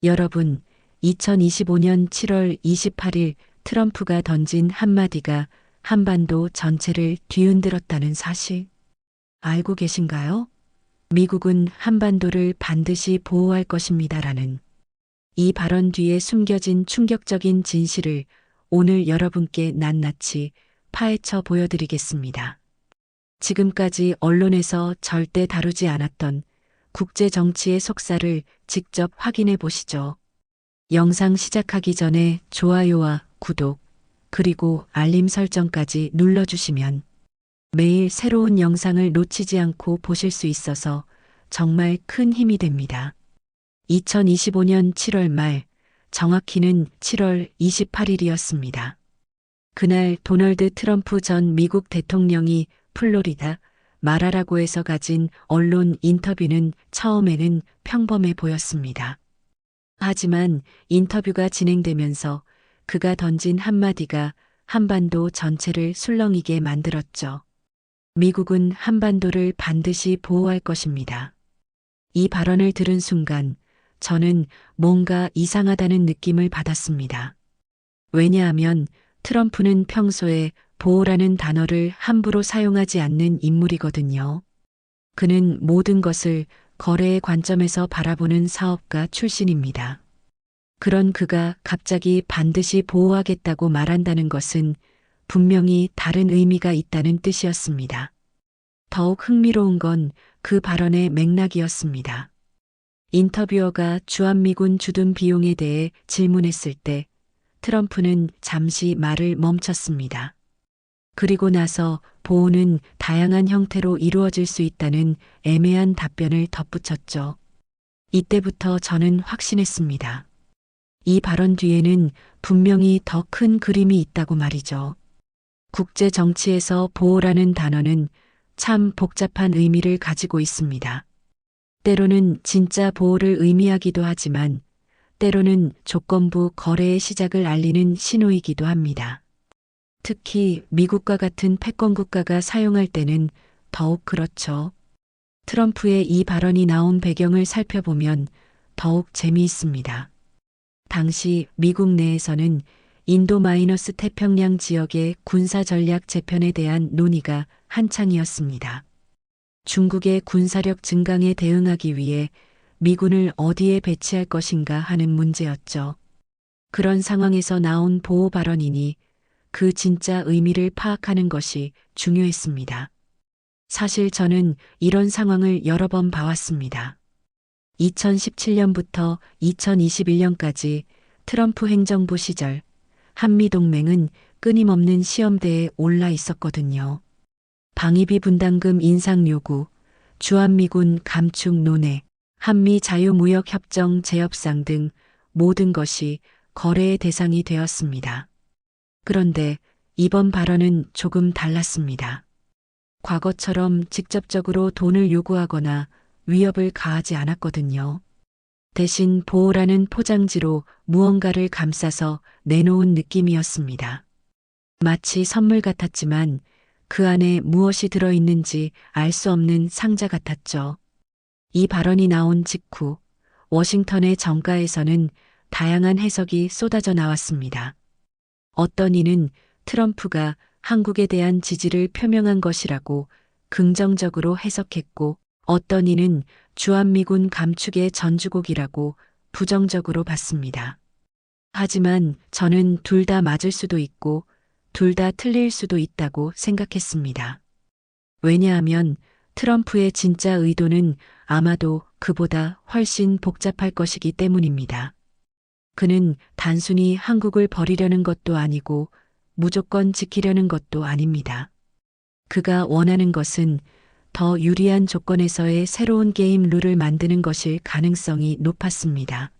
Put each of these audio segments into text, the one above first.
여러분, 2025년 7월 28일 트럼프가 던진 한마디가 한반도 전체를 뒤흔들었다는 사실 알고 계신가요? 미국은 한반도를 반드시 보호할 것입니다라는 이 발언 뒤에 숨겨진 충격적인 진실을 오늘 여러분께 낱낱이 파헤쳐 보여드리겠습니다. 지금까지 언론에서 절대 다루지 않았던 국제 정치의 속살을 직접 확인해 보시죠. 영상 시작하기 전에 좋아요와 구독, 그리고 알림 설정까지 눌러주시면 매일 새로운 영상을 놓치지 않고 보실 수 있어서 정말 큰 힘이 됩니다. 2025년 7월 말, 정확히는 7월 28일이었습니다. 그날 도널드 트럼프 전 미국 대통령이 플로리다 마라라고에서 가진 언론 인터뷰는 처음에는 평범해 보였습니다. 하지만 인터뷰가 진행되면서 그가 던진 한마디가 한반도 전체를 술렁이게 만들었죠. 미국은 한반도를 반드시 보호할 것입니다. 이 발언을 들은 순간 저는 뭔가 이상하다는 느낌을 받았습니다. 왜냐하면 트럼프는 평소에 보호라는 단어를 함부로 사용하지 않는 인물이거든요. 그는 모든 것을 거래의 관점에서 바라보는 사업가 출신입니다. 그런 그가 갑자기 반드시 보호하겠다고 말한다는 것은 분명히 다른 의미가 있다는 뜻이었습니다. 더욱 흥미로운 건 그 발언의 맥락이었습니다. 인터뷰어가 주한미군 주둔 비용에 대해 질문했을 때 트럼프는 잠시 말을 멈췄습니다. 그리고 나서 보호는 다양한 형태로 이루어질 수 있다는 애매한 답변을 덧붙였죠. 이때부터 저는 확신했습니다. 이 발언 뒤에는 분명히 더 큰 그림이 있다고 말이죠. 국제 정치에서 보호라는 단어는 참 복잡한 의미를 가지고 있습니다. 때로는 진짜 보호를 의미하기도 하지만 때로는 조건부 거래의 시작을 알리는 신호이기도 합니다. 특히 미국과 같은 패권 국가가 사용할 때는 더욱 그렇죠. 트럼프의 이 발언이 나온 배경을 살펴보면 더욱 재미있습니다. 당시 미국 내에서는 인도- 태평양 지역의 군사 전략 재편에 대한 논의가 한창이었습니다. 중국의 군사력 증강에 대응하기 위해 미군을 어디에 배치할 것인가 하는 문제였죠. 그런 상황에서 나온 보호 발언이니 그 진짜 의미를 파악하는 것이 중요했습니다. 사실 저는 이런 상황을 여러 번 봐왔습니다. 2017년부터 2021년까지 트럼프 행정부 시절 한미동맹은 끊임없는 시험대에 올라 있었거든요. 방위비 분담금 인상 요구, 주한미군 감축 논의, 한미 자유무역협정 재협상 등 모든 것이 거래의 대상이 되었습니다. 그런데 이번 발언은 조금 달랐습니다. 과거처럼 직접적으로 돈을 요구하거나 위협을 가하지 않았거든요. 대신 보호라는 포장지로 무언가를 감싸서 내놓은 느낌이었습니다. 마치 선물 같았지만 그 안에 무엇이 들어있는지 알 수 없는 상자 같았죠. 이 발언이 나온 직후 워싱턴의 정가에서는 다양한 해석이 쏟아져 나왔습니다. 어떤 이는 트럼프가 한국에 대한 지지를 표명한 것이라고 긍정적으로 해석했고 어떤 이는 주한미군 감축의 전주곡이라고 부정적으로 봤습니다. 하지만 저는 둘 다 맞을 수도 있고 둘 다 틀릴 수도 있다고 생각했습니다. 왜냐하면 트럼프의 진짜 의도는 아마도 그보다 훨씬 복잡할 것이기 때문입니다. 그는 단순히 한국을 버리려는 것도 아니고 무조건 지키려는 것도 아닙니다. 그가 원하는 것은 더 유리한 조건에서의 새로운 게임 룰을 만드는 것일 가능성이 높았습니다.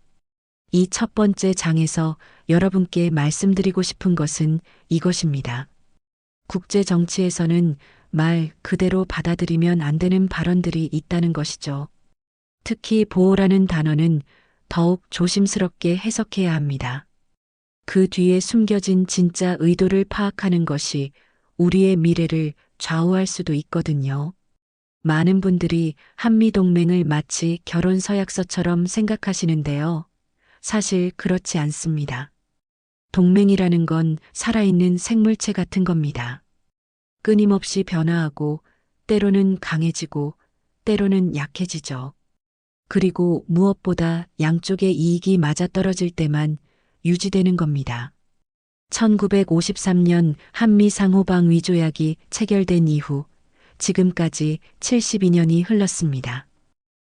이 첫 번째 장에서 여러분께 말씀드리고 싶은 것은 이것입니다. 국제 정치에서는 말 그대로 받아들이면 안 되는 발언들이 있다는 것이죠. 특히 보호라는 단어는 더욱 조심스럽게 해석해야 합니다. 그 뒤에 숨겨진 진짜 의도를 파악하는 것이 우리의 미래를 좌우할 수도 있거든요. 많은 분들이 한미동맹을 마치 결혼 서약서처럼 생각하시는데요. 사실 그렇지 않습니다. 동맹이라는 건 살아있는 생물체 같은 겁니다. 끊임없이 변화하고 때로는 강해지고 때로는 약해지죠. 그리고 무엇보다 양쪽의 이익이 맞아떨어질 때만 유지되는 겁니다. 1953년 한미 상호방 위조약이 체결된 이후 지금까지 72년이 흘렀습니다.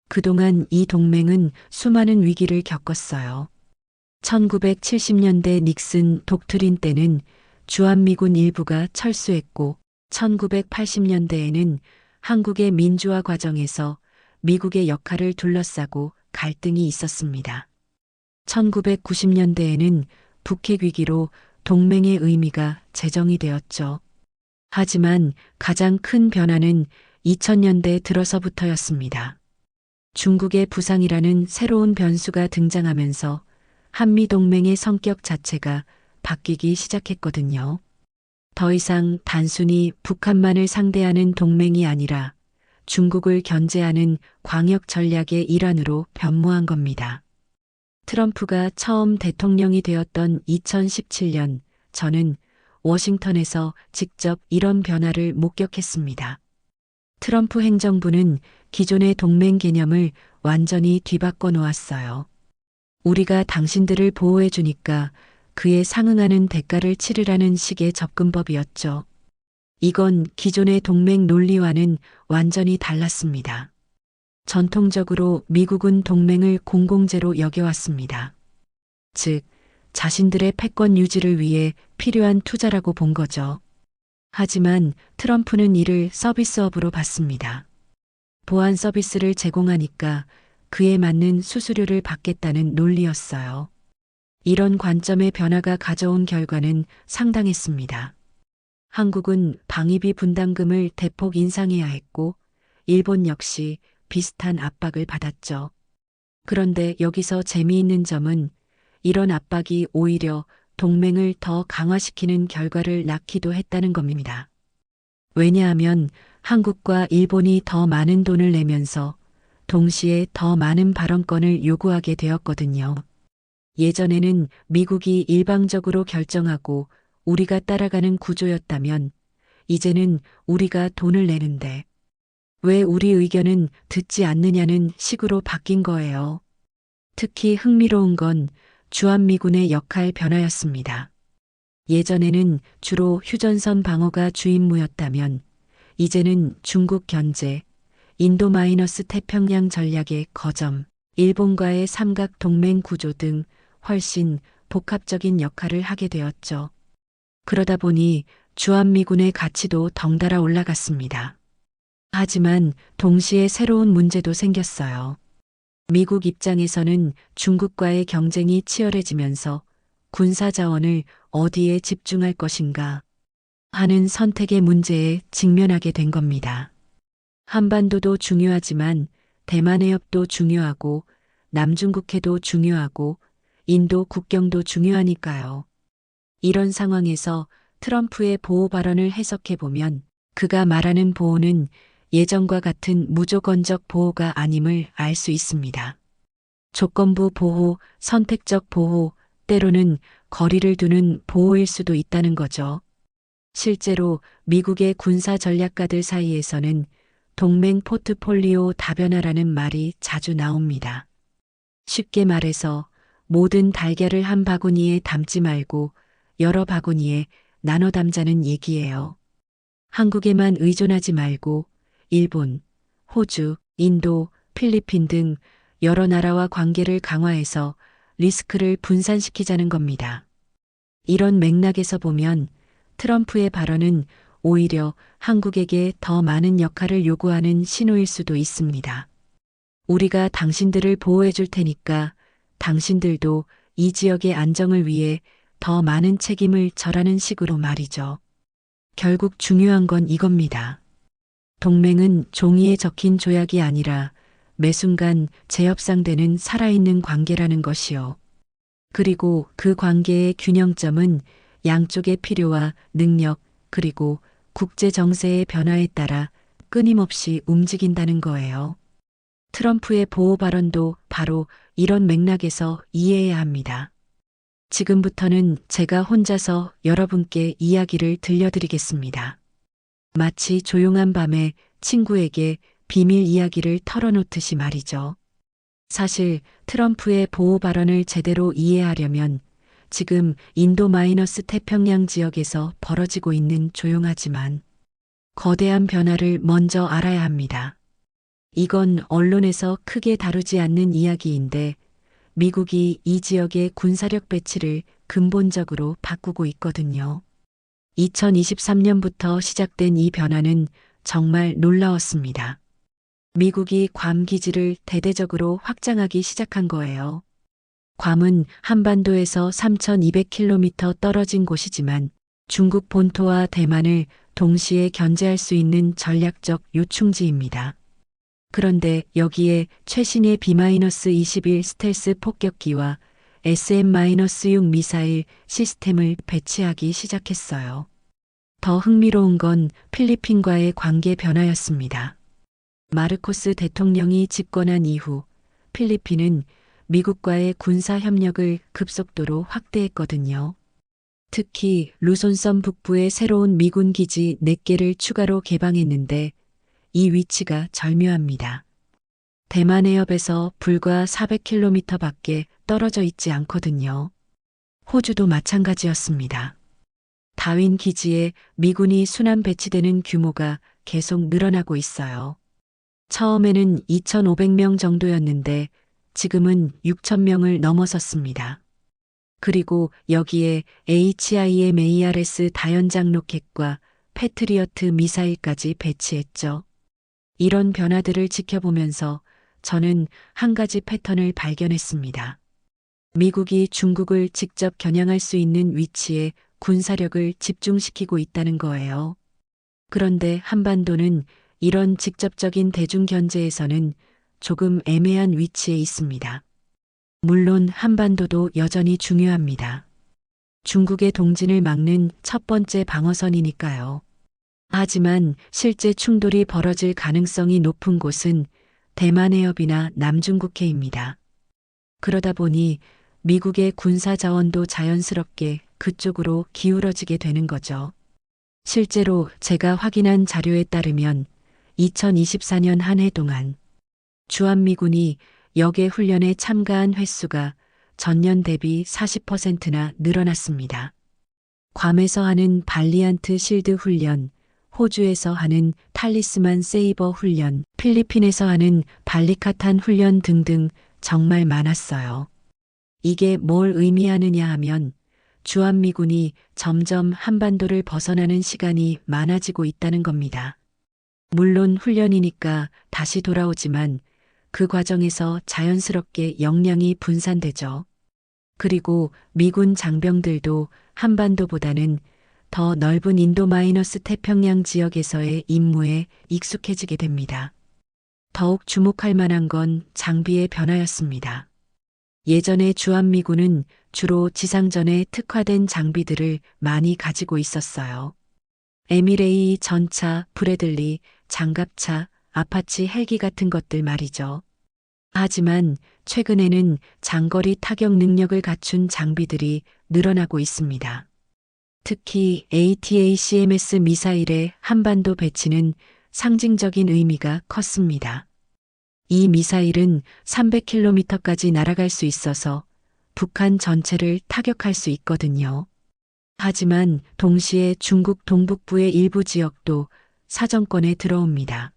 그동안 이 동맹은 수많은 위기를 겪었어요. 1970년대 닉슨 독트린 때는 주한미군 일부가 철수했고 1980년대에는 한국의 민주화 과정에서 미국의 역할을 둘러싸고 갈등이 있었습니다. 1990년대에는 북핵 위기로 동맹의 의미가 재정이 되었죠. 하지만 가장 큰 변화는 2000년대 들어서부터였습니다. 중국의 부상이라는 새로운 변수가 등장하면서 한미동맹의 성격 자체가 바뀌기 시작했거든요. 더 이상 단순히 북한만을 상대하는 동맹이 아니라 중국을 견제하는 광역 전략의 일환으로 변모한 겁니다. 트럼프가 처음 대통령이 되었던 2017년, 저는 워싱턴에서 직접 이런 변화를 목격했습니다. 트럼프 행정부는 기존의 동맹 개념을 완전히 뒤바꿔 놓았어요. 우리가 당신들을 보호해 주니까 그에 상응하는 대가를 치르라는 식의 접근법이었죠. 이건 기존의 동맹 논리와는 완전히 달랐습니다. 전통적으로 미국은 동맹을 공공재로 여겨왔습니다. 즉, 자신들의 패권 유지를 위해 필요한 투자라고 본 거죠. 하지만 트럼프는 이를 서비스업으로 봤습니다. 보안 서비스를 제공하니까 그에 맞는 수수료를 받겠다는 논리였어요. 이런 관점의 변화가 가져온 결과는 상당했습니다. 한국은 방위비 분담금을 대폭 인상해야 했고, 일본 역시 비슷한 압박을 받았죠. 그런데 여기서 재미있는 점은 이런 압박이 오히려 동맹을 더 강화시키는 결과를 낳기도 했다는 겁니다. 왜냐하면 한국과 일본이 더 많은 돈을 내면서 동시에 더 많은 발언권을 요구하게 되었거든요. 예전에는 미국이 일방적으로 결정하고 우리가 따라가는 구조였다면 이제는 우리가 돈을 내는데 왜 우리 의견은 듣지 않느냐는 식으로 바뀐 거예요. 특히 흥미로운 건 주한미군의 역할 변화였습니다. 예전에는 주로 휴전선 방어가 주임무였다면 이제는 중국 견제, 인도- 태평양 전략의 거점, 일본과의 삼각 동맹 구조 등 훨씬 복합적인 역할을 하게 되었죠. 그러다 보니 주한미군의 가치도 덩달아 올라갔습니다. 하지만 동시에 새로운 문제도 생겼어요. 미국 입장에서는 중국과의 경쟁이 치열해지면서 군사 자원을 어디에 집중할 것인가 하는 선택의 문제에 직면하게 된 겁니다. 한반도도 중요하지만 대만 해협도 중요하고 남중국해도 중요하고 인도 국경도 중요하니까요. 이런 상황에서 트럼프의 보호 발언을 해석해 보면 그가 말하는 보호는 예전과 같은 무조건적 보호가 아님을 알 수 있습니다. 조건부 보호, 선택적 보호, 때로는 거리를 두는 보호일 수도 있다는 거죠. 실제로 미국의 군사 전략가들 사이에서는 동맹 포트폴리오 다변화라는 말이 자주 나옵니다. 쉽게 말해서 모든 달걀을 한 바구니에 담지 말고 여러 바구니에 나눠 담자는 얘기예요. 한국에만 의존하지 말고 일본, 호주, 인도, 필리핀 등 여러 나라와 관계를 강화해서 리스크를 분산시키자는 겁니다. 이런 맥락에서 보면 트럼프의 발언은 오히려 한국에게 더 많은 역할을 요구하는 신호일 수도 있습니다. 우리가 당신들을 보호해 줄 테니까 당신들도 이 지역의 안정을 위해 더 많은 책임을 져라는 식으로 말이죠. 결국 중요한 건 이겁니다. 동맹은 종이에 적힌 조약이 아니라 매 순간 재협상되는 살아있는 관계라는 것이요. 그리고 그 관계의 균형점은 양쪽의 필요와 능력 그리고 국제 정세의 변화에 따라 끊임없이 움직인다는 거예요. 트럼프의 보호 발언도 바로 이런 맥락에서 이해해야 합니다. 지금부터는 제가 혼자서 여러분께 이야기를 들려드리겠습니다. 마치 조용한 밤에 친구에게 비밀 이야기를 털어놓듯이 말이죠. 사실 트럼프의 보호 발언을 제대로 이해하려면 지금 인도 마이너스 태평양 지역에서 벌어지고 있는 조용하지만 거대한 변화를 먼저 알아야 합니다. 이건 언론에서 크게 다루지 않는 이야기인데 미국이 이 지역의 군사력 배치를 근본적으로 바꾸고 있거든요. 2023년부터 시작된 이 변화는 정말 놀라웠습니다. 미국이 괌 기지를 대대적으로 확장하기 시작한 거예요. 괌은 한반도에서 3,200km 떨어진 곳이지만 중국 본토와 대만을 동시에 견제할 수 있는 전략적 요충지입니다. 그런데 여기에 최신의 B-21 스텔스 폭격기와 SM-6 미사일 시스템을 배치하기 시작했어요. 더 흥미로운 건 필리핀과의 관계 변화였습니다. 마르코스 대통령이 집권한 이후 필리핀은 미국과의 군사 협력을 급속도로 확대했거든요. 특히 루손섬 북부에 새로운 미군 기지 4개를 추가로 개방했는데 이 위치가 절묘합니다. 대만 해협에서 불과 400km 밖에 떨어져 있지 않거든요. 호주도 마찬가지였습니다. 다윈 기지에 미군이 순환 배치되는 규모가 계속 늘어나고 있어요. 처음에는 2,500명 정도였는데 지금은 6,000명을 넘어섰습니다. 그리고 여기에 HIMARS 다연장 로켓과 패트리어트 미사일까지 배치했죠. 이런 변화들을 지켜보면서 저는 한 가지 패턴을 발견했습니다. 미국이 중국을 직접 겨냥할 수 있는 위치에 군사력을 집중시키고 있다는 거예요. 그런데 한반도는 이런 직접적인 대중 견제에서는 조금 애매한 위치에 있습니다. 물론 한반도도 여전히 중요합니다. 중국의 동진을 막는 첫 번째 방어선이니까요. 하지만 실제 충돌이 벌어질 가능성이 높은 곳은 대만 해협이나 남중국해입니다. 그러다 보니 미국의 군사 자원도 자연스럽게 그쪽으로 기울어지게 되는 거죠. 실제로 제가 확인한 자료에 따르면 2024년 한 해 동안 주한미군이 역외 훈련에 참가한 횟수가 전년 대비 40%나 늘어났습니다. 괌에서 하는 발리안트 실드 훈련, 호주에서 하는 탈리스만 세이버 훈련, 필리핀에서 하는 발리카탄 훈련 등등 정말 많았어요. 이게 뭘 의미하느냐 하면 주한미군이 점점 한반도를 벗어나는 시간이 많아지고 있다는 겁니다. 물론 훈련이니까 다시 돌아오지만 그 과정에서 자연스럽게 역량이 분산되죠. 그리고 미군 장병들도 한반도보다는 더 넓은 인도 마이너스 태평양 지역에서의 임무에 익숙해지게 됩니다. 더욱 주목할 만한 건 장비의 변화였습니다. 예전에 주한미군은 주로 지상전에 특화된 장비들을 많이 가지고 있었어요. 에미레이 전차, 브래들리, 장갑차, 아파치 헬기 같은 것들 말이죠. 하지만 최근에는 장거리 타격 능력을 갖춘 장비들이 늘어나고 있습니다. 특히 ATACMS 미사일의 한반도 배치는 상징적인 의미가 컸습니다. 이 미사일은 300km까지 날아갈 수 있어서 북한 전체를 타격할 수 있거든요. 하지만 동시에 중국 동북부의 일부 지역도 사정권에 들어옵니다.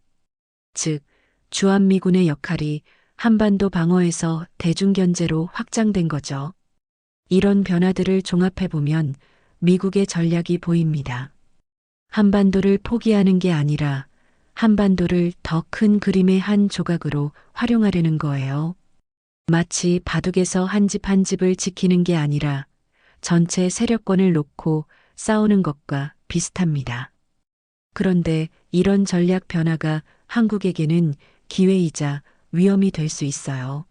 즉, 주한미군의 역할이 한반도 방어에서 대중견제로 확장된 거죠. 이런 변화들을 종합해보면 미국의 전략이 보입니다. 한반도를 포기하는 게 아니라 한반도를 더 큰 그림의 한 조각으로 활용하려는 거예요. 마치 바둑에서 한 집 한 집을 지키는 게 아니라 전체 세력권을 놓고 싸우는 것과 비슷합니다. 그런데 이런 전략 변화가 한국에게는 기회이자 위험이 될 수 있어요.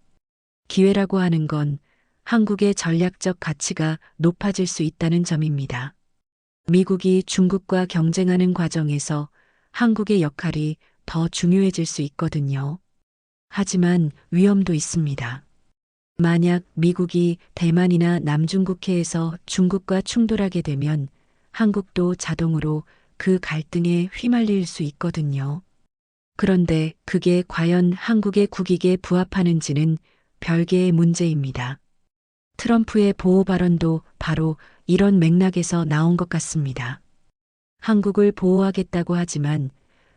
기회라고 하는 건 한국의 전략적 가치가 높아질 수 있다는 점입니다. 미국이 중국과 경쟁하는 과정에서 한국의 역할이 더 중요해질 수 있거든요. 하지만 위험도 있습니다. 만약 미국이 대만이나 남중국해에서 중국과 충돌하게 되면 한국도 자동으로 그 갈등에 휘말릴 수 있거든요. 그런데 그게 과연 한국의 국익에 부합하는지는 별개의 문제입니다. 트럼프의 보호 발언도 바로 이런 맥락에서 나온 것 같습니다. 한국을 보호하겠다고 하지만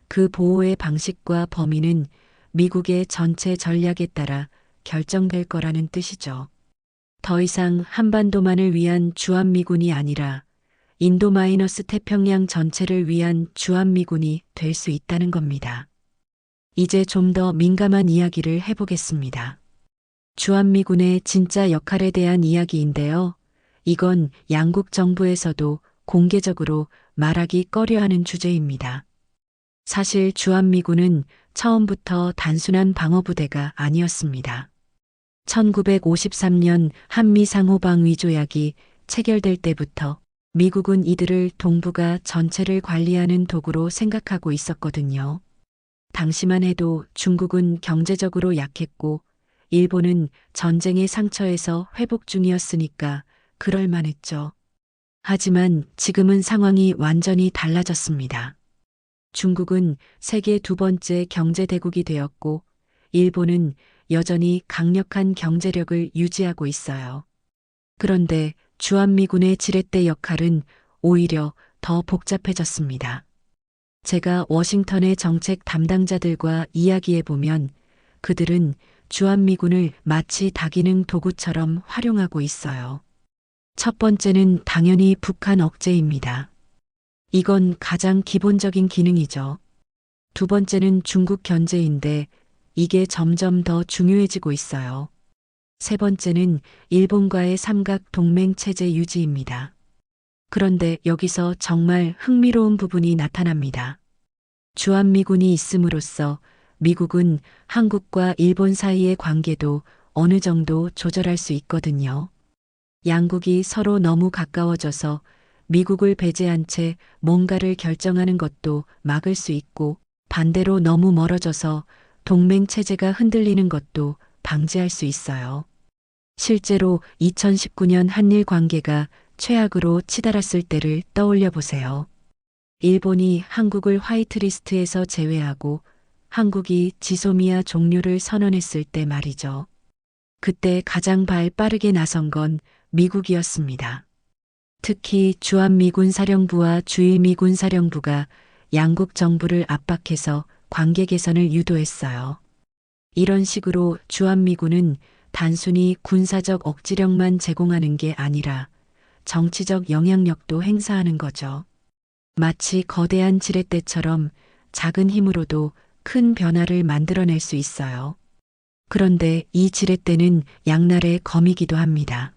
그 보호의 방식과 범위는 미국의 전체 전략에 따라 결정될 거라는 뜻이죠. 더 이상 한반도만을 위한 주한미군이 아니라 인도- 태평양 전체를 위한 주한미군이 될 수 있다는 겁니다. 이제 좀 더 민감한 이야기를 해보겠습니다. 주한미군의 진짜 역할에 대한 이야기인데요. 이건 양국 정부에서도 공개적으로 말하기 꺼려하는 주제입니다. 사실 주한미군은 처음부터 단순한 방어부대가 아니었습니다. 1953년 한미상호방위조약이 체결될 때부터 미국은 이들을 동북아 전체를 관리하는 도구로 생각하고 있었거든요. 당시만 해도 중국은 경제적으로 약했고 일본은 전쟁의 상처에서 회복 중이었으니까 그럴만했죠. 하지만 지금은 상황이 완전히 달라졌습니다. 중국은 세계 두 번째 경제 대국이 되었고 일본은 여전히 강력한 경제력을 유지하고 있어요. 그런데 주한미군의 지렛대 역할은 오히려 더 복잡해졌습니다. 제가 워싱턴의 정책 담당자들과 이야기해 보면 그들은 주한미군을 마치 다기능 도구처럼 활용하고 있어요. 첫 번째는 당연히 북한 억제입니다. 이건 가장 기본적인 기능이죠. 두 번째는 중국 견제인데 이게 점점 더 중요해지고 있어요. 세 번째는 일본과의 삼각 동맹 체제 유지입니다. 그런데 여기서 정말 흥미로운 부분이 나타납니다. 주한미군이 있음으로써 미국은 한국과 일본 사이의 관계도 어느 정도 조절할 수 있거든요. 양국이 서로 너무 가까워져서 미국을 배제한 채 뭔가를 결정하는 것도 막을 수 있고 반대로 너무 멀어져서 동맹 체제가 흔들리는 것도 방지할 수 있어요. 실제로 2019년 한일 관계가 최악으로 치달았을 때를 떠올려 보세요. 일본이 한국을 화이트리스트에서 제외하고 한국이 지소미아 종료를 선언했을 때 말이죠. 그때 가장 빠르게 나선 건 미국이었습니다. 특히 주한미군 사령부와 주일미군 사령부가 양국 정부를 압박해서 관계 개선을 유도했어요. 이런 식으로 주한미군은 단순히 군사적 억지력만 제공하는 게 아니라 정치적 영향력도 행사하는 거죠. 마치 거대한 지렛대처럼 작은 힘으로도 큰 변화를 만들어낼 수 있어요. 그런데 이 지렛대는 양날의 검이기도 합니다.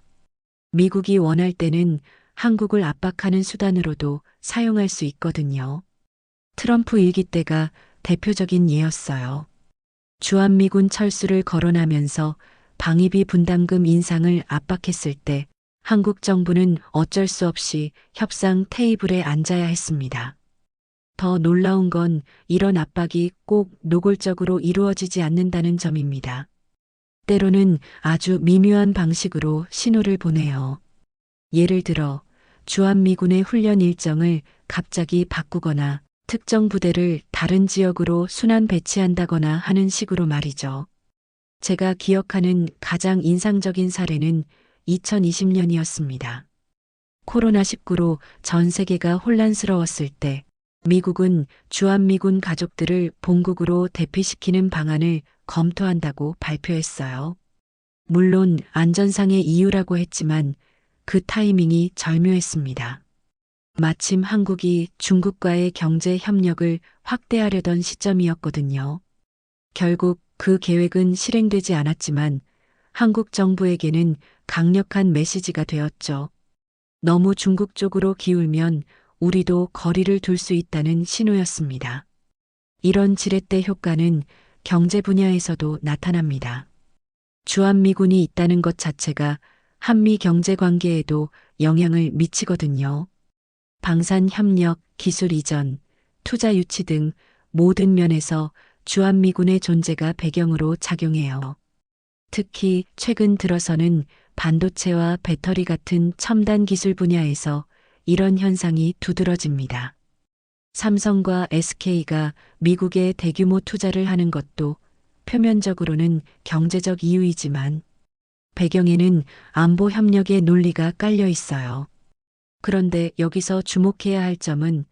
미국이 원할 때는 한국을 압박하는 수단으로도 사용할 수 있거든요. 트럼프 일기 때가 대표적인 예였어요. 주한미군 철수를 거론하면서 방위비 분담금 인상을 압박했을 때 한국 정부는 어쩔 수 없이 협상 테이블에 앉아야 했습니다. 더 놀라운 건 이런 압박이 꼭 노골적으로 이루어지지 않는다는 점입니다. 때로는 아주 미묘한 방식으로 신호를 보내요. 예를 들어 주한미군의 훈련 일정을 갑자기 바꾸거나 특정 부대를 다른 지역으로 순환 배치한다거나 하는 식으로 말이죠. 제가 기억하는 가장 인상적인 사례는 2020년이었습니다. 코로나19로 전 세계가 혼란스러웠을 때 미국은 주한미군 가족들을 본국으로 대피시키는 방안을 검토한다고 발표했어요. 물론 안전상의 이유라고 했지만 그 타이밍이 절묘했습니다. 마침 한국이 중국과의 경제 협력을 확대하려던 시점이었거든요. 결국 그 계획은 실행되지 않았지만 한국 정부에게는 강력한 메시지가 되었죠. 너무 중국 쪽으로 기울면 우리도 거리를 둘 수 있다는 신호였습니다. 이런 지렛대 효과는 경제 분야에서도 나타납니다. 주한미군이 있다는 것 자체가 한미 경제 관계에도 영향을 미치거든요. 방산 협력, 기술 이전, 투자 유치 등 모든 면에서 주한미군의 존재가 배경으로 작용해요. 특히 최근 들어서는 반도체와 배터리 같은 첨단 기술 분야에서 이런 현상이 두드러집니다. 삼성과 SK가 미국에 대규모 투자를 하는 것도 표면적으로는 경제적 이유이지만 배경에는 안보 협력의 논리가 깔려 있어요. 그런데 여기서 주목해야 할 점은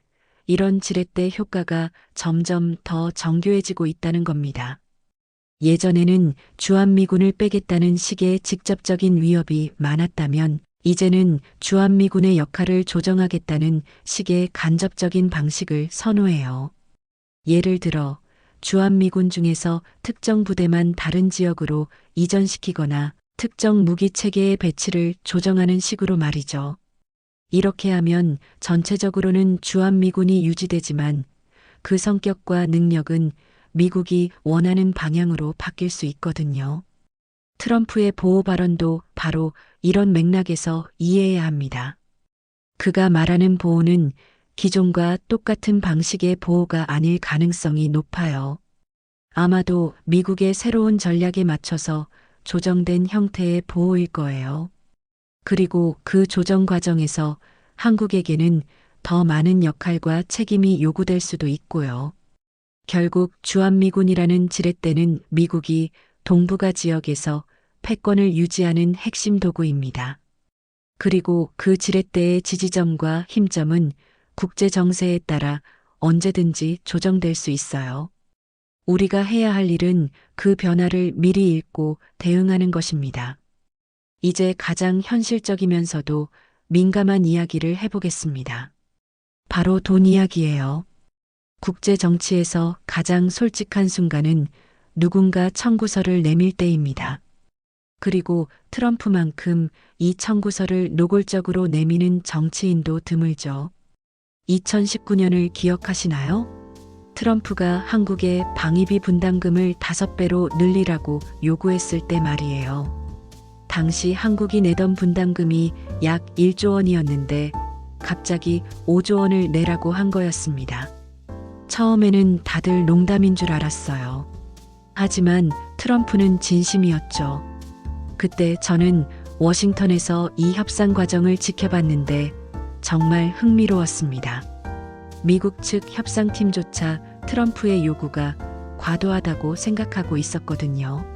이런 지렛대 효과가 점점 더 정교해지고 있다는 겁니다. 예전에는 주한미군을 빼겠다는 식의 직접적인 위협이 많았다면 이제는 주한미군의 역할을 조정하겠다는 식의 간접적인 방식을 선호해요. 예를 들어 주한미군 중에서 특정 부대만 다른 지역으로 이전시키거나 특정 무기 체계의 배치를 조정하는 식으로 말이죠. 이렇게 하면 전체적으로는 주한미군이 유지되지만 그 성격과 능력은 미국이 원하는 방향으로 바뀔 수 있거든요. 트럼프의 보호 발언도 바로 이런 맥락에서 이해해야 합니다. 그가 말하는 보호는 기존과 똑같은 방식의 보호가 아닐 가능성이 높아요. 아마도 미국의 새로운 전략에 맞춰서 조정된 형태의 보호일 거예요. 그리고 그 조정 과정에서 한국에게는 더 많은 역할과 책임이 요구될 수도 있고요. 결국 주한미군이라는 지렛대는 미국이 동북아 지역에서 패권을 유지하는 핵심 도구입니다. 그리고 그 지렛대의 지지점과 힘점은 국제 정세에 따라 언제든지 조정될 수 있어요. 우리가 해야 할 일은 그 변화를 미리 읽고 대응하는 것입니다. 이제 가장 현실적이면서도 민감한 이야기를 해보겠습니다. 바로 돈 이야기예요. 국제 정치에서 가장 솔직한 순간은 누군가 청구서를 내밀 때입니다. 그리고 트럼프만큼 이 청구서를 노골적으로 내미는 정치인도 드물죠. 2019년을 기억하시나요? 트럼프가 한국의 방위비 분담금을 5배로 늘리라고 요구했을 때 말이에요. 당시 한국이 내던 분담금이 약 1조 원이었는데 갑자기 5조 원을 내라고 한 거였습니다. 처음에는 다들 농담인 줄 알았어요. 하지만 트럼프는 진심이었죠. 그때 저는 워싱턴에서 이 협상 과정을 지켜봤는데 정말 흥미로웠습니다. 미국 측 협상팀조차 트럼프의 요구가 과도하다고 생각하고 있었거든요.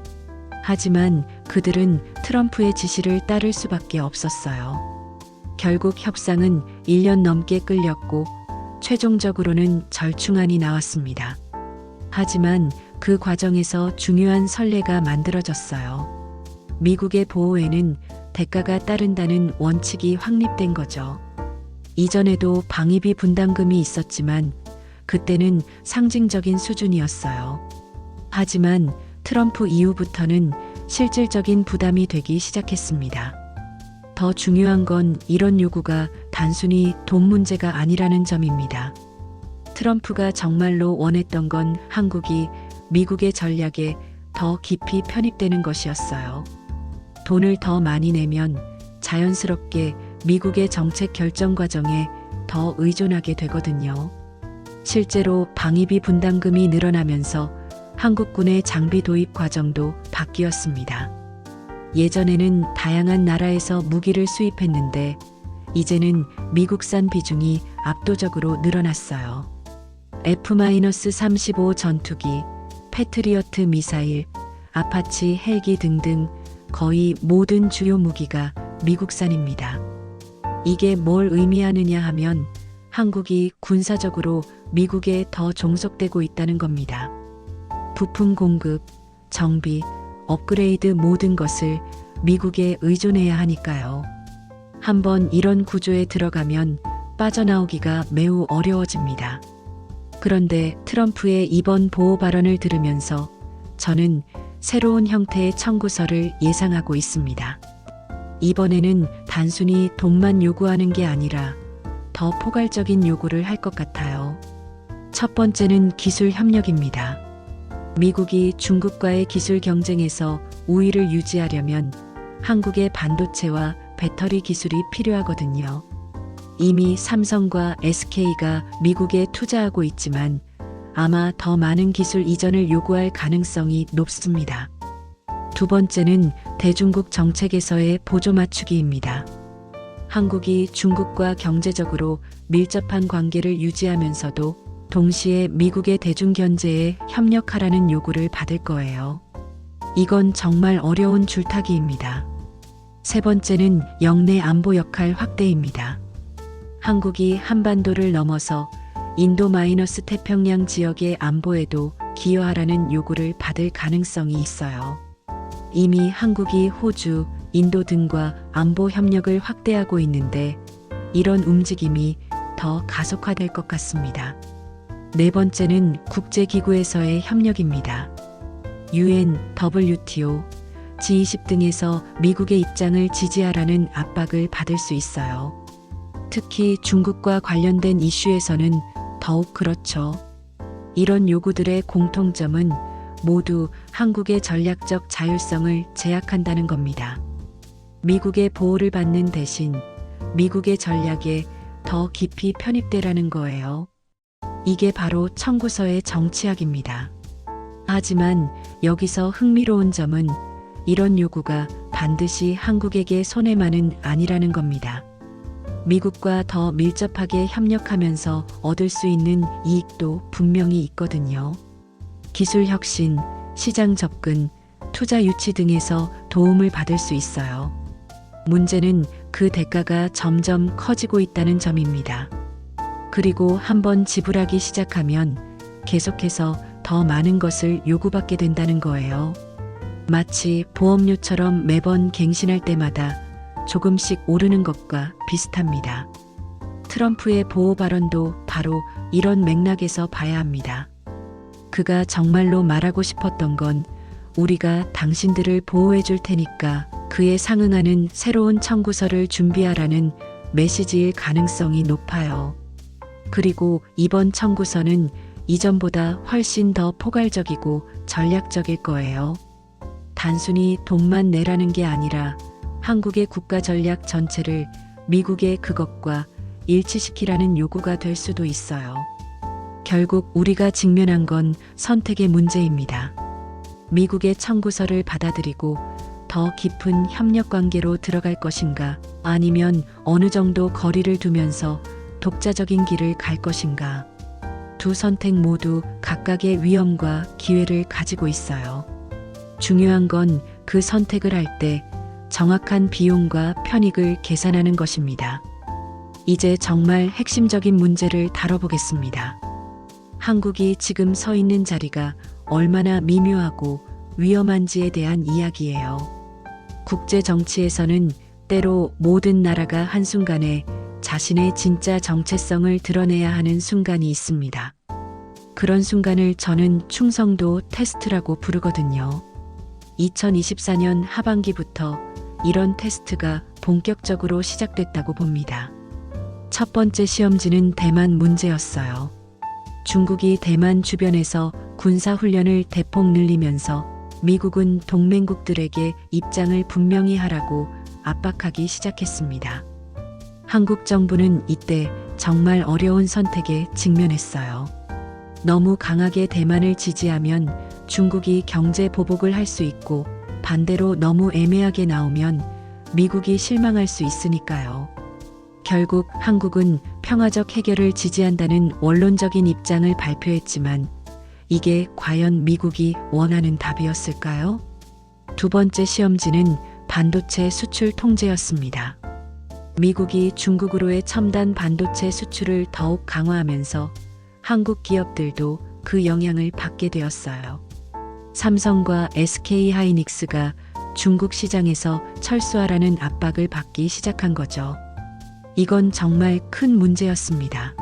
하지만 그들은 트럼프의 지시를 따를 수밖에 없었어요. 결국 협상은 1년 넘게 끌렸고 최종적으로는 절충안이 나왔습니다. 하지만 그 과정에서 중요한 선례가 만들어졌어요. 미국의 보호에는 대가가 따른다는 원칙이 확립된 거죠. 이전에도 방위비 분담금이 있었지만 그때는 상징적인 수준이었어요. 하지만 트럼프 이후부터는 실질적인 부담이 되기 시작했습니다. 더 중요한 건 이런 요구가 단순히 돈 문제가 아니라는 점입니다. 트럼프가 정말로 원했던 건 한국이 미국의 전략에 더 깊이 편입되는 것이었어요. 돈을 더 많이 내면 자연스럽게 미국의 정책 결정 과정에 더 의존하게 되거든요. 실제로 방위비 분담금이 늘어나면서 한국군의 장비 도입 과정도 바뀌었습니다. 예전에는 다양한 나라에서 무기를 수입했는데 이제는 미국산 비중이 압도적으로 늘어났어요. F-35 전투기, 패트리어트 미사일, 아파치 헬기 등등 거의 모든 주요 무기가 미국산입니다. 이게 뭘 의미하느냐 하면 한국이 군사적으로 미국에 더 종속되고 있다는 겁니다. 부품 공급, 정비, 업그레이드 모든 것을 미국에 의존해야 하니까요. 한번 이런 구조에 들어가면 빠져나오기가 매우 어려워집니다. 그런데 트럼프의 이번 보호 발언을 들으면서 저는 새로운 형태의 청구서를 예상하고 있습니다. 이번에는 단순히 돈만 요구하는 게 아니라 더 포괄적인 요구를 할 것 같아요. 첫 번째는 기술 협력입니다. 미국이 중국과의 기술 경쟁에서 우위를 유지하려면 한국의 반도체와 배터리 기술이 필요하거든요. 이미 삼성과 SK가 미국에 투자하고 있지만 아마 더 많은 기술 이전을 요구할 가능성이 높습니다. 두 번째는 대중국 정책에서의 보조 맞추기입니다. 한국이 중국과 경제적으로 밀접한 관계를 유지하면서도 동시에 미국의 대중 견제에 협력하라는 요구를 받을 거예요. 이건 정말 어려운 줄타기입니다. 세 번째는 영내 안보 역할 확대입니다. 한국이 한반도를 넘어서 인도-태평양 지역의 안보에도 기여하라는 요구를 받을 가능성이 있어요. 이미 한국이 호주, 인도 등과 안보 협력을 확대하고 있는데 이런 움직임이 더 가속화될 것 같습니다. 네 번째는 국제기구에서의 협력입니다. UN, WTO, G20 등에서 미국의 입장을 지지하라는 압박을 받을 수 있어요. 특히 중국과 관련된 이슈에서는 더욱 그렇죠. 이런 요구들의 공통점은 모두 한국의 전략적 자율성을 제약한다는 겁니다. 미국의 보호를 받는 대신 미국의 전략에 더 깊이 편입되라는 거예요. 이게 바로 청구서의 정치학입니다. 하지만 여기서 흥미로운 점은 이런 요구가 반드시 한국에게 손해만은 아니라는 겁니다. 미국과 더 밀접하게 협력하면서 얻을 수 있는 이익도 분명히 있거든요. 기술 혁신, 시장 접근, 투자 유치 등에서 도움을 받을 수 있어요. 문제는 그 대가가 점점 커지고 있다는 점입니다. 그리고 한번 지불하기 시작하면 계속해서 더 많은 것을 요구받게 된다는 거예요. 마치 보험료처럼 매번 갱신할 때마다 조금씩 오르는 것과 비슷합니다. 트럼프의 보호 발언도 바로 이런 맥락에서 봐야 합니다. 그가 정말로 말하고 싶었던 건 우리가 당신들을 보호해 줄 테니까 그에 상응하는 새로운 청구서를 준비하라는 메시지일 가능성이 높아요. 그리고 이번 청구서는 이전보다 훨씬 더 포괄적이고 전략적일 거예요. 단순히 돈만 내라는 게 아니라 한국의 국가 전략 전체를 미국의 그것과 일치시키라는 요구가 될 수도 있어요. 결국 우리가 직면한 건 선택의 문제입니다. 미국의 청구서를 받아들이고 더 깊은 협력 관계로 들어갈 것인가, 아니면 어느 정도 거리를 두면서 독자적인 길을 갈 것인가. 두 선택 모두 각각의 위험과 기회를 가지고 있어요. 중요한 건 그 선택을 할 때 정확한 비용과 편익을 계산하는 것입니다. 이제 정말 핵심적인 문제를 다뤄보겠습니다. 한국이 지금 서 있는 자리가 얼마나 미묘하고 위험한지에 대한 이야기예요. 국제 정치에서는 때로 모든 나라가 한순간에 자신의 진짜 정체성을 드러내야 하는 순간이 있습니다. 그런 순간을 저는 충성도 테스트라고 부르거든요. 2024년 하반기부터 이런 테스트가 본격적으로 시작됐다고 봅니다. 첫 번째 시험지는 대만 문제였어요. 중국이 대만 주변에서 군사훈련을 대폭 늘리면서 미국은 동맹국들에게 입장을 분명히 하라고 압박하기 시작했습니다. 한국 정부는 이때 정말 어려운 선택에 직면했어요. 너무 강하게 대만을 지지하면 중국이 경제 보복을 할 수 있고, 반대로 너무 애매하게 나오면 미국이 실망할 수 있으니까요. 결국 한국은 평화적 해결을 지지한다는 원론적인 입장을 발표했지만 이게 과연 미국이 원하는 답이었을까요? 두 번째 시험지는 반도체 수출 통제였습니다. 미국이 중국으로의 첨단 반도체 수출을 더욱 강화하면서 한국 기업들도 그 영향을 받게 되었어요. 삼성과 SK 하이닉스가 중국 시장에서 철수하라는 압박을 받기 시작한 거죠. 이건 정말 큰 문제였습니다.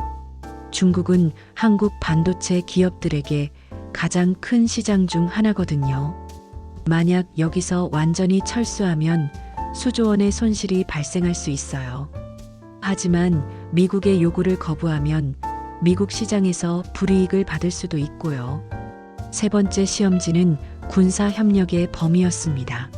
중국은 한국 반도체 기업들에게 가장 큰 시장 중 하나거든요. 만약 여기서 완전히 철수하면 수조 원의 손실이 발생할 수 있어요. 하지만 미국의 요구를 거부하면 미국 시장에서 불이익을 받을 수도 있고요. 세 번째 시험지는 군사협력의 범위였습니다.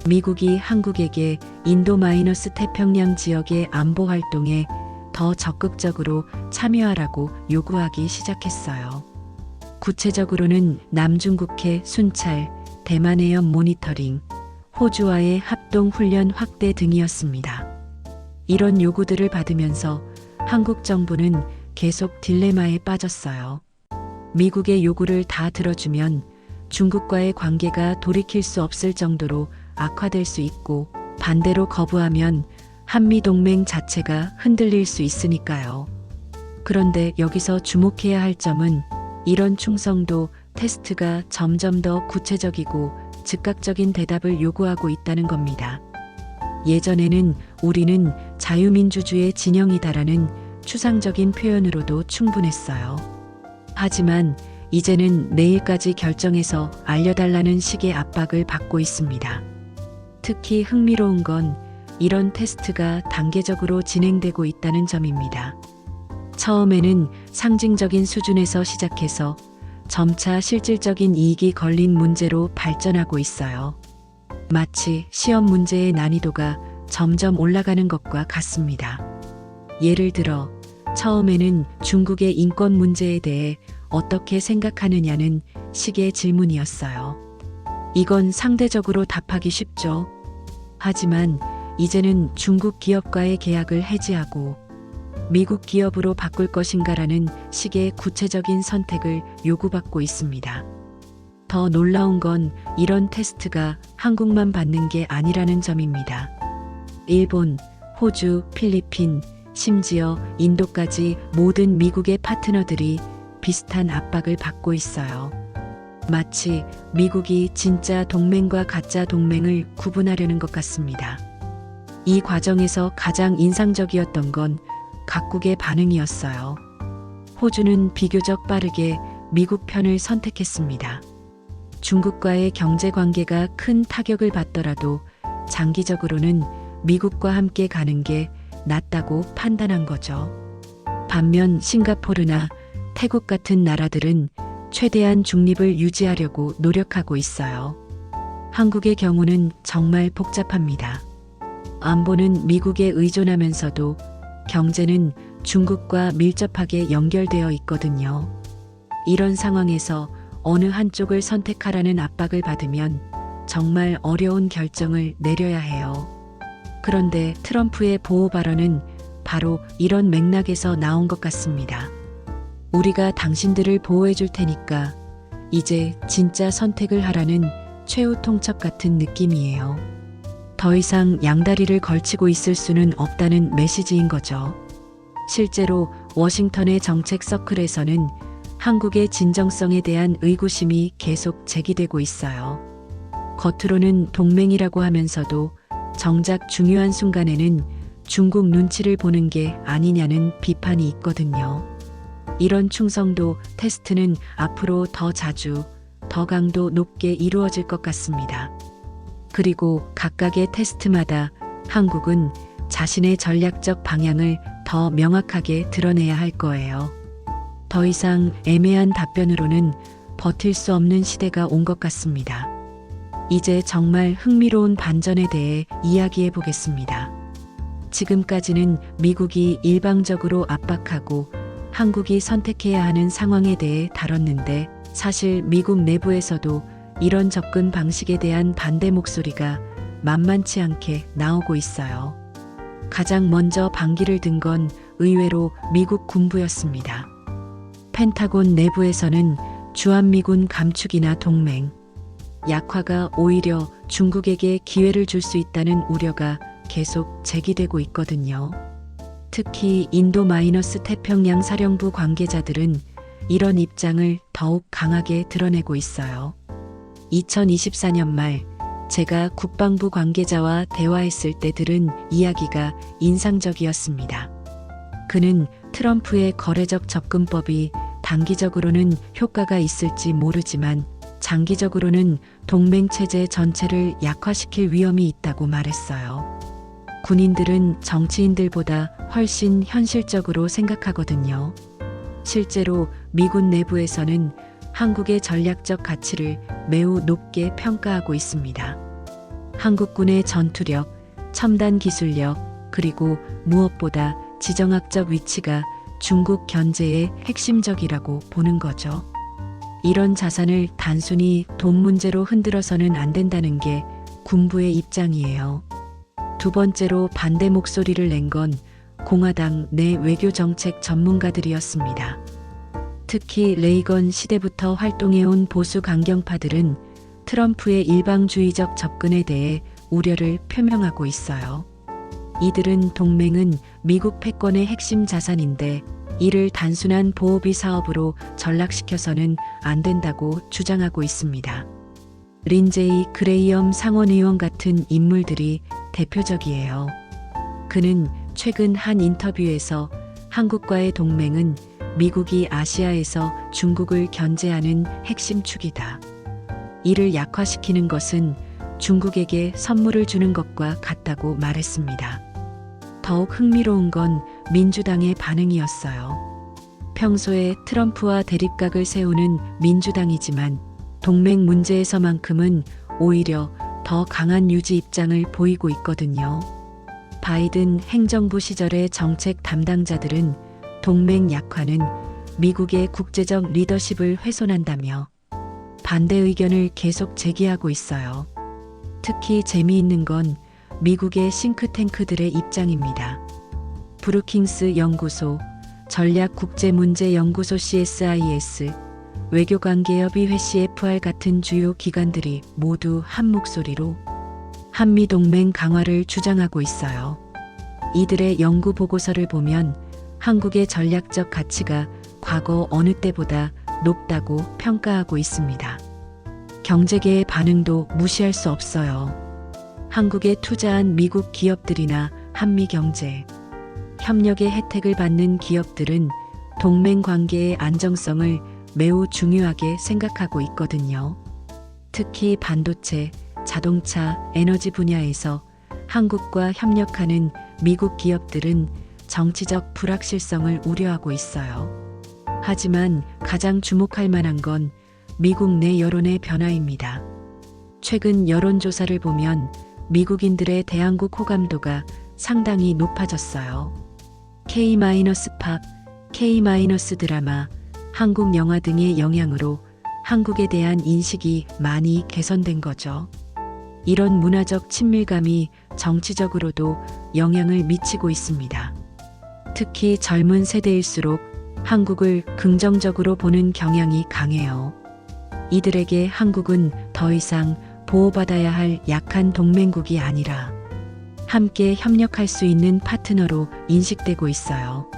미국이 한국에게 인도-태평양 지역의 안보 활동에 더 적극적으로 참여하라고 요구하기 시작했어요. 구체적으로는 남중국해 순찰, 대만 해협 모니터링, 호주와의 합동 훈련 확대 등이었습니다. 이런 요구들을 받으면서 한국 정부는 계속 딜레마에 빠졌어요. 미국의 요구를 다 들어주면 중국과의 관계가 돌이킬 수 없을 정도로 악화될 수 있고, 반대로 거부하면 한미동맹 자체가 흔들릴 수 있으니까요. 그런데 여기서 주목해야 할 점은 이런 충성도 테스트가 점점 더 구체적이고 즉각적인 대답을 요구하고 있다는 겁니다. 예전에는 우리는 자유민주주의 진영이다라는 추상적인 표현으로도 충분했어요. 하지만 이제는 내일까지 결정해서 알려달라는 식의 압박을 받고 있습니다. 특히 흥미로운 건 이런 테스트가 단계적으로 진행되고 있다는 점입니다. 처음에는 상징적인 수준에서 시작해서 점차 실질적인 이익이 걸린 문제로 발전하고 있어요. 마치 시험 문제의 난이도가 점점 올라가는 것과 같습니다. 예를 들어, 처음에는 중국의 인권 문제에 대해 어떻게 생각하느냐는 식의 질문이었어요. 이건 상대적으로 답하기 쉽죠. 하지만 이제는 중국 기업과의 계약을 해지하고 미국 기업으로 바꿀 것인가라는 식의 구체적인 선택을 요구받고 있습니다. 더 놀라운 건 이런 테스트가 한국만 받는 게 아니라는 점입니다. 일본, 호주, 필리핀, 심지어 인도까지 모든 미국의 파트너들이 비슷한 압박을 받고 있어요. 마치 미국이 진짜 동맹과 가짜 동맹을 구분하려는 것 같습니다. 이 과정에서 가장 인상적이었던 건 각국의 반응이었어요. 호주는 비교적 빠르게 미국 편을 선택했습니다. 중국과의 경제 관계가 큰 타격을 받더라도 장기적으로는 미국과 함께 가는 게 낫다고 판단한 거죠. 반면 싱가포르나 태국 같은 나라들은 최대한 중립을 유지하려고 노력하고 있어요. 한국의 경우는 정말 복잡합니다. 안보는 미국에 의존하면서도 경제는 중국과 밀접하게 연결되어 있거든요. 이런 상황에서 어느 한쪽을 선택하라는 압박을 받으면 정말 어려운 결정을 내려야 해요. 그런데 트럼프의 보호 발언은 바로 이런 맥락에서 나온 것 같습니다. 우리가 당신들을 보호해 줄 테니까 이제 진짜 선택을 하라는 최후 통첩 같은 느낌이에요. 더 이상 양다리를 걸치고 있을 수는 없다는 메시지인 거죠. 실제로 워싱턴의 정책 서클에서는 한국의 진정성에 대한 의구심이 계속 제기되고 있어요. 겉으로는 동맹이라고 하면서도 정작 중요한 순간에는 중국 눈치를 보는 게 아니냐는 비판이 있거든요. 이런 충성도 테스트는 앞으로 더 자주, 더 강도 높게 이루어질 것 같습니다. 그리고 각각의 테스트마다 한국은 자신의 전략적 방향을 더 명확하게 드러내야 할 거예요. 더 이상 애매한 답변으로는 버틸 수 없는 시대가 온 것 같습니다. 이제 정말 흥미로운 반전에 대해 이야기해 보겠습니다. 지금까지는 미국이 일방적으로 압박하고 한국이 선택해야 하는 상황에 대해 다뤘는데, 사실 미국 내부에서도 이런 접근 방식에 대한 반대 목소리가 만만치 않게 나오고 있어요. 가장 먼저 반기를 든 건 의외로 미국 군부였습니다. 펜타곤 내부에서는 주한미군 감축이나 동맹 약화가 오히려 중국에게 기회를 줄 수 있다는 우려가 계속 제기되고 있거든요. 특히 인도-태평양 사령부 관계자들은 이런 입장을 더욱 강하게 드러내고 있어요. 2024년 말 제가 국방부 관계자와 대화했을 때 들은 이야기가 인상적이었습니다. 그는 트럼프의 거래적 접근법이 단기적으로는 효과가 있을지 모르지만 장기적으로는 동맹체제 전체를 약화시킬 위험이 있다고 말했어요. 군인들은 정치인들보다 훨씬 현실적으로 생각하거든요. 실제로 미군 내부에서는 한국의 전략적 가치를 매우 높게 평가하고 있습니다. 한국군의 전투력, 첨단 기술력, 그리고 무엇보다 지정학적 위치가 중국 견제의 핵심적이라고 보는 거죠. 이런 자산을 단순히 돈 문제로 흔들어서는 안 된다는 게 군부의 입장이에요. 두 번째로 반대 목소리를 낸 건 공화당 내 외교정책 전문가들이었습니다. 특히 레이건 시대부터 활동해온 보수 강경파들은 트럼프의 일방주의적 접근에 대해 우려를 표명하고 있어요. 이들은 동맹은 미국 패권의 핵심 자산인데 이를 단순한 보호비 사업으로 전락시켜서는 안 된다고 주장하고 있습니다. 린제이 그레이엄 상원의원 같은 인물들이 대표적이에요. 그는 최근 한 인터뷰에서 한국과의 동맹은 미국이 아시아에서 중국을 견제하는 핵심 축이다. 이를 약화시키는 것은 중국에게 선물을 주는 것과 같다고 말했습니다. 더욱 흥미로운 건 민주당의 반응이었어요. 평소에 트럼프와 대립각을 세우는 민주당이지만 동맹 문제에서만큼은 오히려 더 강한 유지 입장을 보이고 있거든요. 바이든 행정부 시절의 정책 담당자들은 동맹 약화는 미국의 국제적 리더십을 훼손한다며 반대 의견을 계속 제기하고 있어요. 특히 재미있는 건 미국의 싱크탱크들의 입장입니다. 브루킹스 연구소, 전략국제문제연구소 CSIS, 외교관계협의회 CFR 같은 주요 기관들이 모두 한 목소리로 한미동맹 강화를 주장하고 있어요. 이들의 연구 보고서를 보면 한국의 전략적 가치가 과거 어느 때보다 높다고 평가하고 있습니다. 경제계의 반응도 무시할 수 없어요. 한국에 투자한 미국 기업들이나 한미 경제 협력의 혜택을 받는 기업들은 동맹 관계의 안정성을 매우 중요하게 생각하고 있거든요. 특히 반도체, 자동차, 에너지 분야에서 한국과 협력하는 미국 기업들은 정치적 불확실성을 우려하고 있어요. 하지만 가장 주목할 만한 건 미국 내 여론의 변화입니다. 최근 여론조사를 보면 미국인들의 대한국 호감도가 상당히 높아졌어요. K-팝, K-드라마, 한국 영화 등의 영향으로 한국에 대한 인식이 많이 개선된 거죠. 이런 문화적 친밀감이 정치적으로도 영향을 미치고 있습니다. 특히 젊은 세대일수록 한국을 긍정적으로 보는 경향이 강해요. 이들에게 한국은 더 이상 보호받아야 할 약한 동맹국이 아니라 함께 협력할 수 있는 파트너로 인식되고 있어요.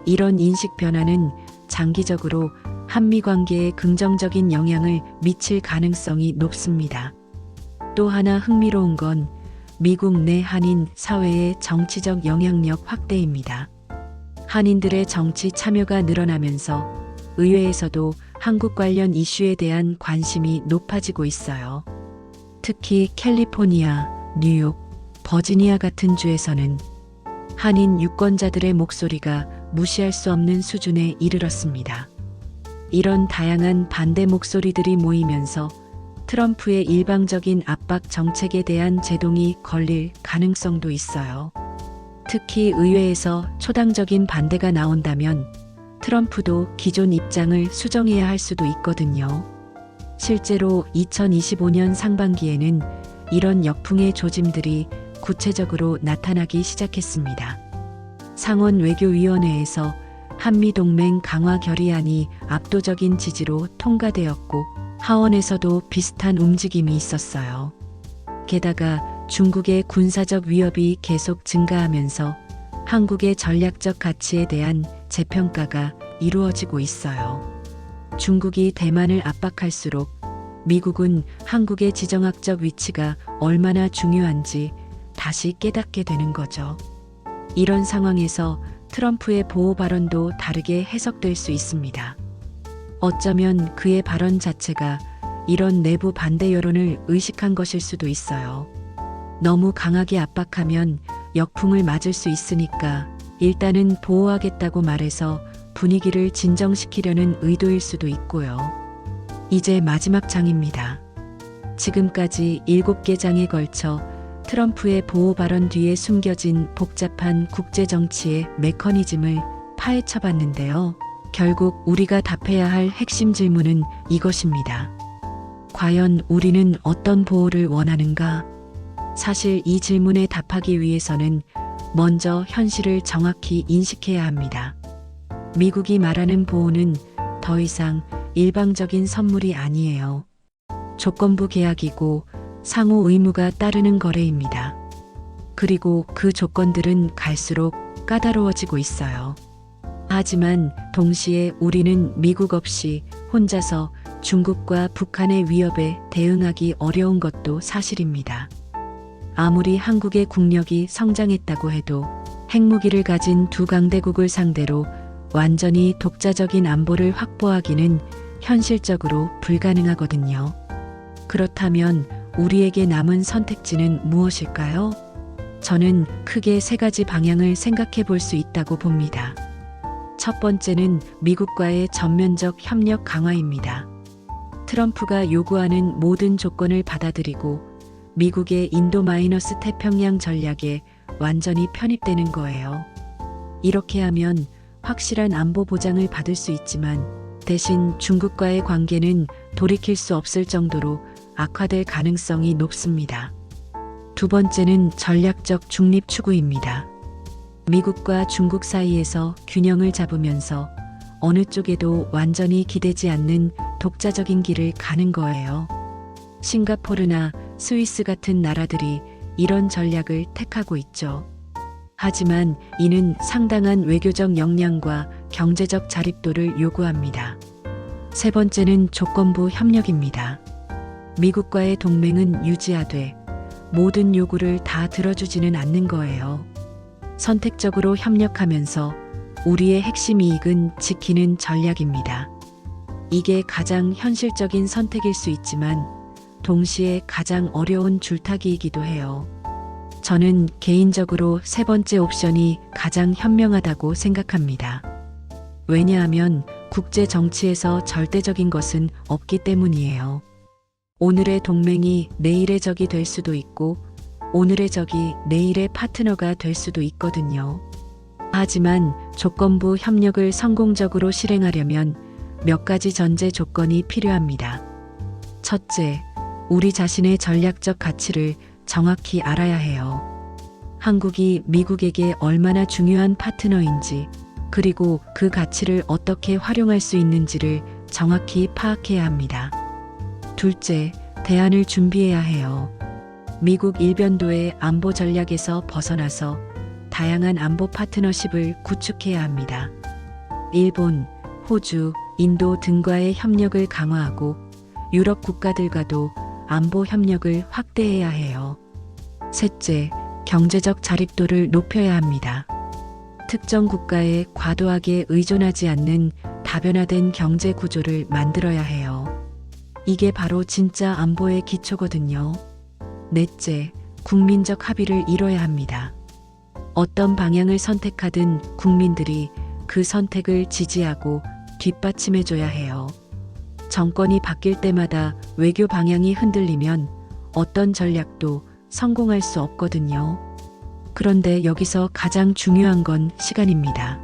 이런 인식 변화는 장기적으로 한미 관계에 긍정적인 영향을 미칠 가능성이 높습니다. 또 하나 흥미로운 건 미국 내 한인 사회의 정치적 영향력 확대입니다. 한인들의 정치 참여가 늘어나면서 의회에서도 한국 관련 이슈에 대한 관심이 높아지고 있어요. 특히 캘리포니아, 뉴욕, 버지니아 같은 주에서는 한인 유권자들의 목소리가 무시할 수 없는 수준에 이르렀습니다. 이런 다양한 반대 목소리들이 모이면서 트럼프의 일방적인 압박 정책에 대한 제동이 걸릴 가능성도 있어요. 특히 의회에서 초당적인 반대가 나온다면 트럼프도 기존 입장을 수정해야 할 수도 있거든요. 실제로 2025년 상반기에는 이런 역풍의 조짐들이 구체적으로 나타나기 시작했습니다. 상원 외교위원회에서 한미동맹 강화 결의안이 압도적인 지지로 통과되었고 하원에서도 비슷한 움직임이 있었어요. 게다가 중국의 군사적 위협이 계속 증가하면서 한국의 전략적 가치에 대한 재평가가 이루어지고 있어요. 중국이 대만을 압박할수록 미국은 한국의 지정학적 위치가 얼마나 중요한지 다시 깨닫게 되는 거죠. 이런 상황에서 트럼프의 보호 발언도 다르게 해석될 수 있습니다. 어쩌면 그의 발언 자체가 이런 내부 반대 여론을 의식한 것일 수도 있어요. 너무 강하게 압박하면 역풍을 맞을 수 있으니까 일단은 보호하겠다고 말해서 분위기를 진정시키려는 의도일 수도 있고요. 이제 마지막 장입니다. 지금까지 7개 장에 걸쳐 트럼프의 보호 발언 뒤에 숨겨진 복잡한 국제정치의 메커니즘을 파헤쳐 봤는데요. 결국 우리가 답해야 할 핵심 질문은 이것입니다. 과연 우리는 어떤 보호를 원하는가? 사실 이 질문에 답하기 위해서는 먼저 현실을 정확히 인식해야 합니다. 미국이 말하는 보호는 더 이상 일방적인 선물이 아니에요. 조건부 계약이고 상호 의무가 따르는 거래입니다. 그리고 그 조건들은 갈수록 까다로워지고 있어요. 하지만 동시에 우리는 미국 없이 혼자서 중국과 북한의 위협에 대응하기 어려운 것도 사실입니다. 아무리 한국의 국력이 성장했다고 해도 핵무기를 가진 두 강대국을 상대로 완전히 독자적인 안보를 확보하기는 현실적으로 불가능하거든요. 그렇다면 우리에게 남은 선택지는 무엇일까요? 저는 크게 세 가지 방향을 생각해 볼 수 있다고 봅니다. 첫 번째는 미국과의 전면적 협력 강화입니다. 트럼프가 요구하는 모든 조건을 받아들이고 미국의 인도- 태평양 전략에 완전히 편입되는 거예요. 이렇게 하면 확실한 안보 보장을 받을 수 있지만 대신 중국과의 관계는 돌이킬 수 없을 정도로 악화될 가능성이 높습니다. 두 번째는 전략적 중립 추구입니다. 미국과 중국 사이에서 균형을 잡으면서 어느 쪽에도 완전히 기대지 않는 독자적인 길을 가는 거예요. 싱가포르나 스위스 같은 나라들이 이런 전략을 택하고 있죠. 하지만 이는 상당한 외교적 역량과 경제적 자립도를 요구합니다. 세 번째는 조건부 협력입니다. 미국과의 동맹은 유지하되 모든 요구를 다 들어주지는 않는 거예요. 선택적으로 협력하면서 우리의 핵심 이익은 지키는 전략입니다. 이게 가장 현실적인 선택일 수 있지만 동시에 가장 어려운 줄타기이기도 해요. 저는 개인적으로 세 번째 옵션이 가장 현명하다고 생각합니다. 왜냐하면 국제 정치에서 절대적인 것은 없기 때문이에요. 오늘의 동맹이 내일의 적이 될 수도 있고 오늘의 적이 내일의 파트너가 될 수도 있거든요. 하지만 조건부 협력을 성공적으로 실행하려면 몇 가지 전제 조건이 필요합니다. 첫째, 우리 자신의 전략적 가치를 정확히 알아야 해요. 한국이 미국에게 얼마나 중요한 파트너인지, 그리고 그 가치를 어떻게 활용할 수 있는지를 정확히 파악해야 합니다. 둘째, 대안을 준비해야 해요. 미국 일변도의 안보 전략에서 벗어나서 다양한 안보 파트너십을 구축해야 합니다. 일본, 호주, 인도 등과의 협력을 강화하고 유럽 국가들과도 안보 협력을 확대해야 해요. 셋째, 경제적 자립도를 높여야 합니다. 특정 국가에 과도하게 의존하지 않는 다변화된 경제 구조를 만들어야 해요. 이게 바로 진짜 안보의 기초거든요. 넷째, 국민적 합의를 이뤄야 합니다. 어떤 방향을 선택하든 국민들이 그 선택을 지지하고 뒷받침해줘야 해요. 정권이 바뀔 때마다 외교 방향이 흔들리면 어떤 전략도 성공할 수 없거든요. 그런데 여기서 가장 중요한 건 시간입니다.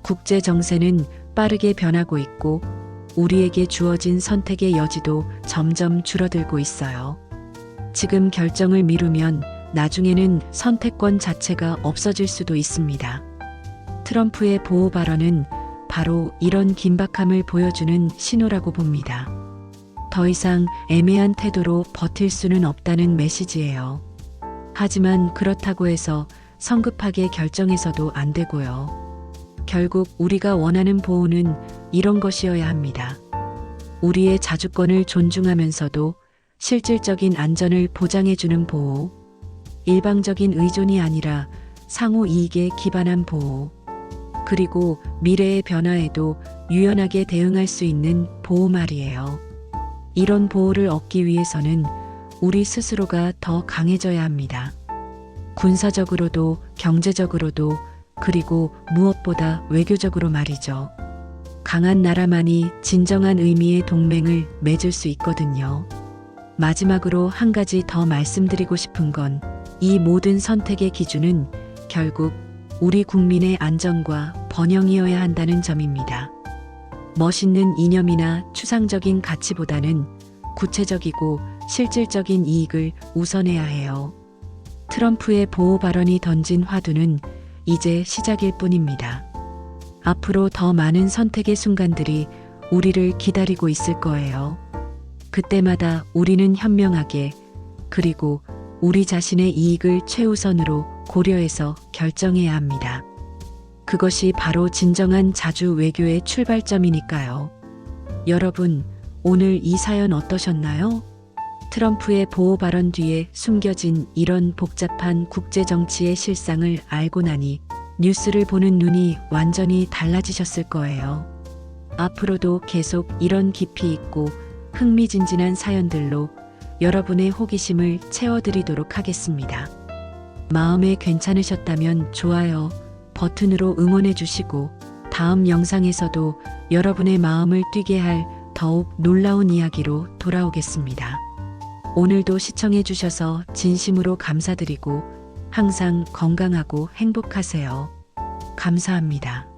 국제 정세는 빠르게 변하고 있고 우리에게 주어진 선택의 여지도 점점 줄어들고 있어요. 지금 결정을 미루면 나중에는 선택권 자체가 없어질 수도 있습니다. 트럼프의 보호 발언은 바로 이런 긴박함을 보여주는 신호라고 봅니다. 더 이상 애매한 태도로 버틸 수는 없다는 메시지예요. 하지만 그렇다고 해서 성급하게 결정해서도 안 되고요. 결국 우리가 원하는 보호는 이런 것이어야 합니다. 우리의 자주권을 존중하면서도 실질적인 안전을 보장해주는 보호, 일방적인 의존이 아니라 상호 이익에 기반한 보호, 그리고 미래의 변화에도 유연하게 대응할 수 있는 보호 말이에요. 이런 보호를 얻기 위해서는 우리 스스로가 더 강해져야 합니다. 군사적으로도 경제적으로도 그리고 무엇보다 외교적으로 말이죠. 강한 나라만이 진정한 의미의 동맹을 맺을 수 있거든요. 마지막으로 한 가지 더 말씀드리고 싶은 건 이 모든 선택의 기준은 결국 우리 국민의 안전과 번영이어야 한다는 점입니다. 멋있는 이념이나 추상적인 가치보다는 구체적이고 실질적인 이익을 우선해야 해요. 트럼프의 보호 발언이 던진 화두는 이제 시작일 뿐입니다. 앞으로 더 많은 선택의 순간들이 우리를 기다리고 있을 거예요. 그때마다 우리는 현명하게, 그리고 우리 자신의 이익을 최우선으로 고려해서 결정해야 합니다. 그것이 바로 진정한 자주 외교의 출발점이니까요. 여러분, 오늘 이 사연 어떠셨나요? 트럼프의 보호 발언 뒤에 숨겨진 이런 복잡한 국제정치의 실상을 알고 나니 뉴스를 보는 눈이 완전히 달라지셨을 거예요. 앞으로도 계속 이런 깊이 있고 흥미진진한 사연들로 여러분의 호기심을 채워드리도록 하겠습니다. 마음에 괜찮으셨다면 좋아요 버튼으로 응원해 주시고 다음 영상에서도 여러분의 마음을 뛰게 할 더욱 놀라운 이야기로 돌아오겠습니다. 오늘도 시청해 주셔서 진심으로 감사드리고 항상 건강하고 행복하세요. 감사합니다.